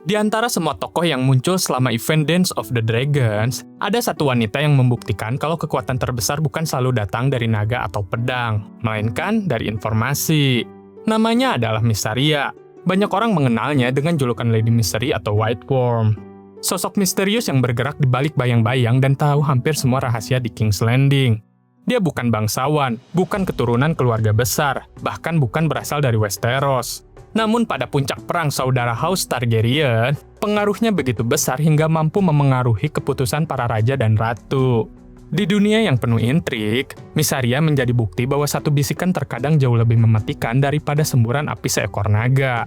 Di antara semua tokoh yang muncul selama event Dance of the Dragons, ada satu wanita yang membuktikan kalau kekuatan terbesar bukan selalu datang dari naga atau pedang, melainkan dari informasi. Namanya adalah Mysaria. Banyak orang mengenalnya dengan julukan Lady Mystery atau White Worm. Sosok misterius yang bergerak di balik bayang-bayang dan tahu hampir semua rahasia di King's Landing. Dia bukan bangsawan, bukan keturunan keluarga besar, bahkan bukan berasal dari Westeros. Namun pada puncak perang saudara House Targaryen, pengaruhnya begitu besar hingga mampu memengaruhi keputusan para raja dan ratu. Di dunia yang penuh intrik, Mysaria menjadi bukti bahwa satu bisikan terkadang jauh lebih mematikan daripada semburan api seekor naga.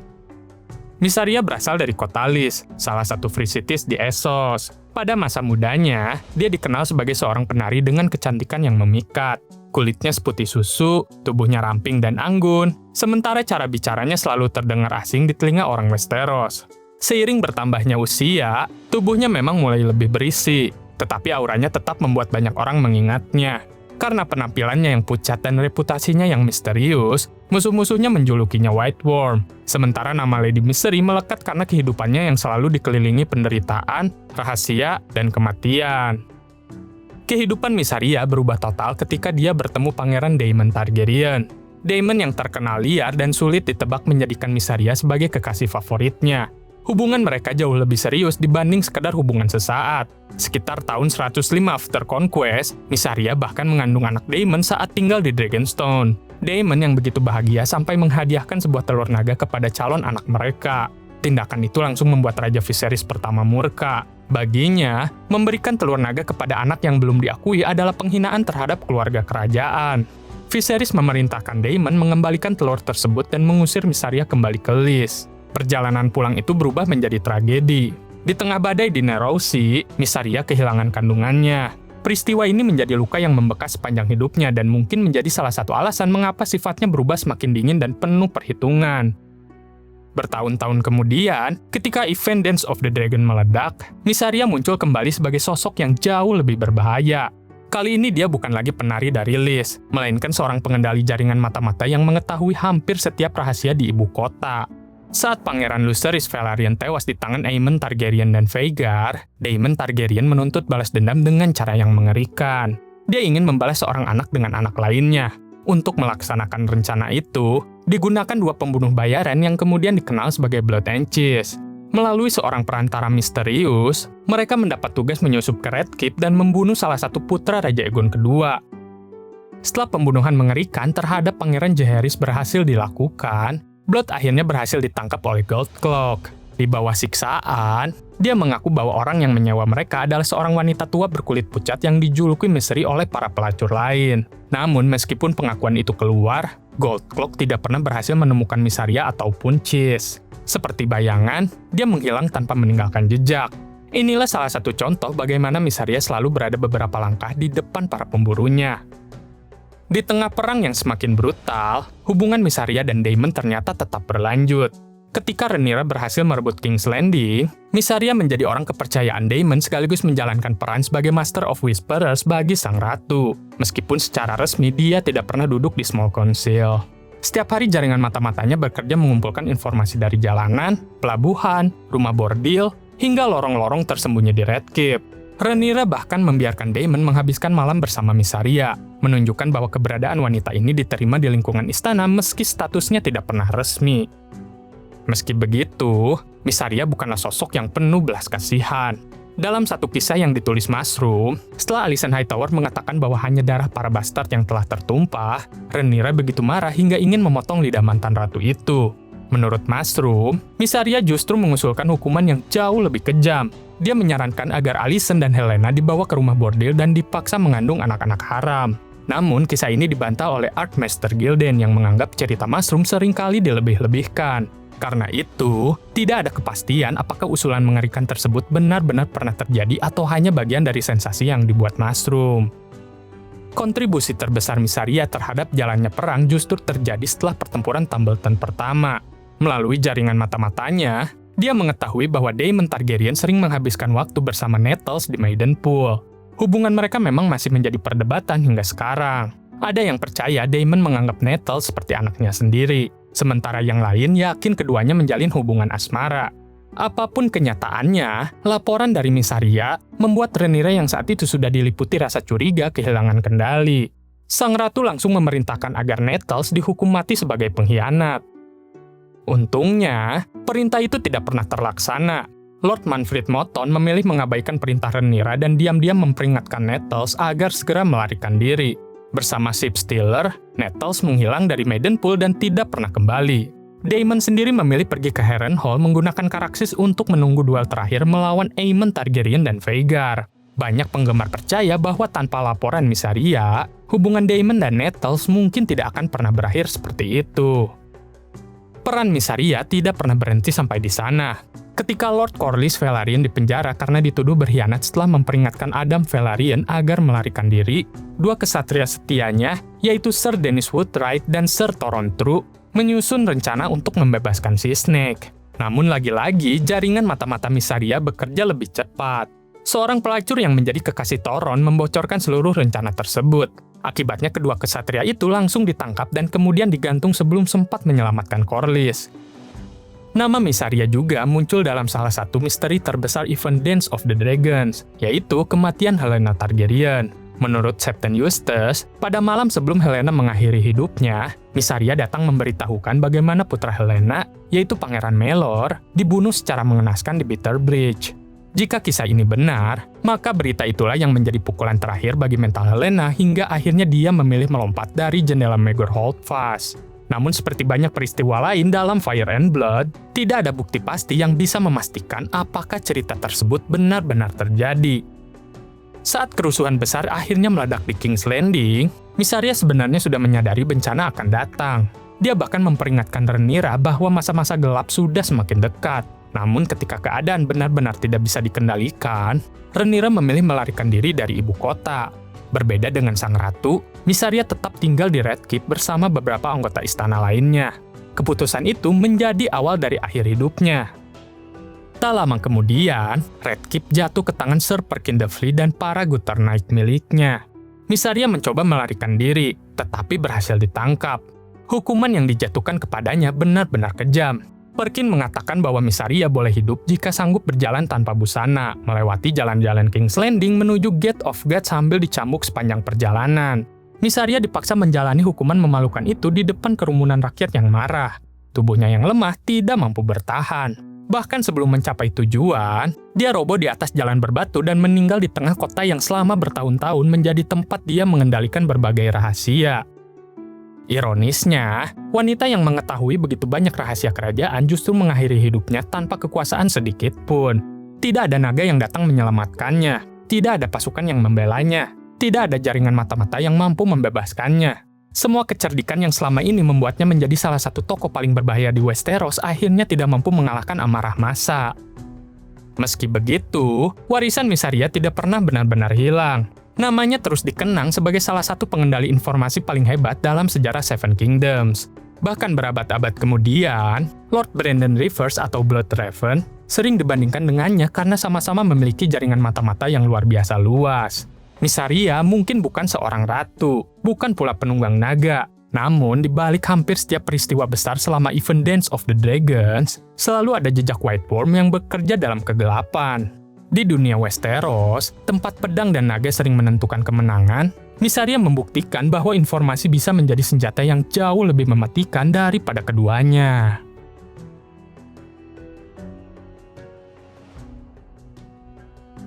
Mysaria berasal dari kota Lys, salah satu free cities di Essos. Pada masa mudanya, dia dikenal sebagai seorang penari dengan kecantikan yang memikat. Kulitnya seputih susu, tubuhnya ramping dan anggun, sementara cara bicaranya selalu terdengar asing di telinga orang Westeros. Seiring bertambahnya usia, tubuhnya memang mulai lebih berisi, tetapi auranya tetap membuat banyak orang mengingatnya. Karena penampilannya yang pucat dan reputasinya yang misterius, musuh-musuhnya menjulukinya White Worm. Sementara nama Lady Mystery melekat karena kehidupannya yang selalu dikelilingi penderitaan, rahasia, dan kematian. Kehidupan Mysaria berubah total ketika dia bertemu Pangeran Daemon Targaryen. Daemon yang terkenal liar dan sulit ditebak menjadikan Mysaria sebagai kekasih favoritnya. Hubungan mereka jauh lebih serius dibanding sekedar hubungan sesaat. Sekitar tahun 105 after Conquest, Mysaria bahkan mengandung anak Daemon saat tinggal di Dragonstone. Daemon yang begitu bahagia sampai menghadiahkan sebuah telur naga kepada calon anak mereka. Tindakan itu langsung membuat Raja Viserys pertama murka. Baginya, memberikan telur naga kepada anak yang belum diakui adalah penghinaan terhadap keluarga kerajaan. Viserys memerintahkan Daemon mengembalikan telur tersebut dan mengusir Mysaria kembali ke Lys. Perjalanan pulang itu berubah menjadi tragedi. Di tengah badai di Narrow Sea, Mysaria kehilangan kandungannya. Peristiwa ini menjadi luka yang membekas sepanjang hidupnya dan mungkin menjadi salah satu alasan mengapa sifatnya berubah semakin dingin dan penuh perhitungan. Bertahun-tahun kemudian, ketika event Dance of the Dragon meledak, Mysaria muncul kembali sebagai sosok yang jauh lebih berbahaya. Kali ini dia bukan lagi penari dari Lys, melainkan seorang pengendali jaringan mata-mata yang mengetahui hampir setiap rahasia di ibu kota. Saat Pangeran Lucerys Velaryon tewas di tangan Aemon Targaryen dan Vhagar, Daemon Targaryen menuntut balas dendam dengan cara yang mengerikan. Dia ingin membalas seorang anak dengan anak lainnya. Untuk melaksanakan rencana itu, digunakan dua pembunuh bayaran yang kemudian dikenal sebagai Blood and Cheese. Melalui seorang perantara misterius, mereka mendapat tugas menyusup ke Red Keep dan membunuh salah satu putra Raja Aegon II. Setelah pembunuhan mengerikan terhadap Pangeran Jaehaerys berhasil dilakukan, Blood akhirnya berhasil ditangkap oleh Goldcloak. Di bawah siksaan, dia mengaku bahwa orang yang menyewa mereka adalah seorang wanita tua berkulit pucat yang dijuluki misteri oleh para pelacur lain. Namun, meskipun pengakuan itu keluar, Goldcloak tidak pernah berhasil menemukan Mysaria ataupun Cheese. Seperti bayangan, dia menghilang tanpa meninggalkan jejak. Inilah salah satu contoh bagaimana Mysaria selalu berada beberapa langkah di depan para pemburunya. Di tengah perang yang semakin brutal, hubungan Mysaria dan Daemon ternyata tetap berlanjut. Ketika Rhaenyra berhasil merebut King's Landing, Mysaria menjadi orang kepercayaan Daemon sekaligus menjalankan peran sebagai Master of Whisperers bagi sang ratu. Meskipun secara resmi dia tidak pernah duduk di Small Council. Setiap hari jaringan mata-matanya bekerja mengumpulkan informasi dari jalanan, pelabuhan, rumah bordil, hingga lorong-lorong tersembunyi di Red Keep. Rhaenyra bahkan membiarkan Daemon menghabiskan malam bersama Mysaria, menunjukkan bahwa keberadaan wanita ini diterima di lingkungan istana meski statusnya tidak pernah resmi. Meski begitu, Mysaria bukanlah sosok yang penuh belas kasihan. Dalam satu kisah yang ditulis Mushroom, setelah Alicent Hightower mengatakan bahwa hanya darah para bastard yang telah tertumpah, Rhaenyra begitu marah hingga ingin memotong lidah mantan ratu itu. Menurut Mushroom, Mysaria justru mengusulkan hukuman yang jauh lebih kejam. Dia menyarankan agar Alicent dan Helaena dibawa ke rumah bordil dan dipaksa mengandung anak-anak haram. Namun, kisah ini dibantah oleh Archmaester Gilden yang menganggap cerita Mushroom seringkali dilebih-lebihkan. Karena itu, tidak ada kepastian apakah usulan mengerikan tersebut benar-benar pernah terjadi atau hanya bagian dari sensasi yang dibuat Mushroom. Kontribusi terbesar Mysaria terhadap jalannya perang justru terjadi setelah pertempuran Tumbleton pertama. Melalui jaringan mata-matanya, dia mengetahui bahwa Daemon Targaryen sering menghabiskan waktu bersama Nettles di Maidenpool. Hubungan mereka memang masih menjadi perdebatan hingga sekarang. Ada yang percaya Daemon menganggap Nettles seperti anaknya sendiri. Sementara yang lain yakin keduanya menjalin hubungan asmara. Apapun kenyataannya, laporan dari Mysaria membuat Rhaenyra yang saat itu sudah diliputi rasa curiga kehilangan kendali. Sang ratu langsung memerintahkan agar Nettles dihukum mati sebagai pengkhianat. Untungnya, perintah itu tidak pernah terlaksana. Lord Manfred Moton memilih mengabaikan perintah Rhaenyra dan diam-diam memperingatkan Nettles agar segera melarikan diri. Bersama Ship Stealer, Nettles menghilang dari Maidenpool dan tidak pernah kembali. Daemon sendiri memilih pergi ke Harrenhal menggunakan Caraxes untuk menunggu duel terakhir melawan Aemon Targaryen dan Vhagar. Banyak penggemar percaya bahwa tanpa laporan Mysaria, hubungan Daemon dan Nettles mungkin tidak akan pernah berakhir seperti itu. Peran Mysaria tidak pernah berhenti sampai di sana. Ketika Lord Corlys Velaryon dipenjara karena dituduh berkhianat setelah memperingatkan Adam Velaryon agar melarikan diri, dua kesatria setianya, yaitu Ser Denys Woodwright dan Ser Torron True, menyusun rencana untuk membebaskan si Snake. Namun lagi-lagi, jaringan mata-mata Mysaria bekerja lebih cepat. Seorang pelacur yang menjadi kekasih Torron membocorkan seluruh rencana tersebut. Akibatnya kedua kesatria itu langsung ditangkap dan kemudian digantung sebelum sempat menyelamatkan Corlys. Nama Mysaria juga muncul dalam salah satu misteri terbesar event Dance of the Dragons, yaitu kematian Helaena Targaryen. Menurut Septon Eustace, pada malam sebelum Helaena mengakhiri hidupnya, Mysaria datang memberitahukan bagaimana putra Helaena, yaitu Pangeran Maelor, dibunuh secara mengenaskan di Bitter Bridge. Jika kisah ini benar, maka berita itulah yang menjadi pukulan terakhir bagi mental Helaena hingga akhirnya dia memilih melompat dari jendela Maegor Holdfast. Namun seperti banyak peristiwa lain dalam Fire and Blood, tidak ada bukti pasti yang bisa memastikan apakah cerita tersebut benar-benar terjadi. Saat kerusuhan besar akhirnya meledak di King's Landing, Mysaria sebenarnya sudah menyadari bencana akan datang. Dia bahkan memperingatkan Rhaenyra bahwa masa-masa gelap sudah semakin dekat. Namun ketika keadaan benar-benar tidak bisa dikendalikan, Rhaenyra memilih melarikan diri dari ibu kota. Berbeda dengan sang ratu, Mysaria tetap tinggal di Red Keep bersama beberapa anggota istana lainnya. Keputusan itu menjadi awal dari akhir hidupnya. Tak lama kemudian, Red Keep jatuh ke tangan Ser Perkin the Flea dan para Gutter Knight miliknya. Mysaria mencoba melarikan diri, tetapi berhasil ditangkap. Hukuman yang dijatuhkan kepadanya benar-benar kejam. Perkin mengatakan bahwa Mysaria boleh hidup jika sanggup berjalan tanpa busana, melewati jalan-jalan King's Landing menuju Gate of God sambil dicambuk sepanjang perjalanan. Mysaria dipaksa menjalani hukuman memalukan itu di depan kerumunan rakyat yang marah. Tubuhnya yang lemah tidak mampu bertahan. Bahkan sebelum mencapai tujuan, dia roboh di atas jalan berbatu dan meninggal di tengah kota yang selama bertahun-tahun menjadi tempat dia mengendalikan berbagai rahasia. Ironisnya, wanita yang mengetahui begitu banyak rahasia kerajaan justru mengakhiri hidupnya tanpa kekuasaan sedikit pun. Tidak ada naga yang datang menyelamatkannya, tidak ada pasukan yang membelanya, tidak ada jaringan mata-mata yang mampu membebaskannya. Semua kecerdikan yang selama ini membuatnya menjadi salah satu tokoh paling berbahaya di Westeros akhirnya tidak mampu mengalahkan amarah massa. Meski begitu, warisan Mysaria tidak pernah benar-benar hilang. Namanya terus dikenang sebagai salah satu pengendali informasi paling hebat dalam sejarah Seven Kingdoms. Bahkan berabad-abad kemudian, Lord Brandon Rivers atau Bloodraven sering dibandingkan dengannya karena sama-sama memiliki jaringan mata-mata yang luar biasa luas. Mysaria mungkin bukan seorang ratu, bukan pula penunggang naga. Namun, di balik hampir setiap peristiwa besar selama event Dance of the Dragons, selalu ada jejak White Worm yang bekerja dalam kegelapan. Di dunia Westeros, tempat pedang dan naga sering menentukan kemenangan, Mysaria membuktikan bahwa informasi bisa menjadi senjata yang jauh lebih mematikan daripada keduanya.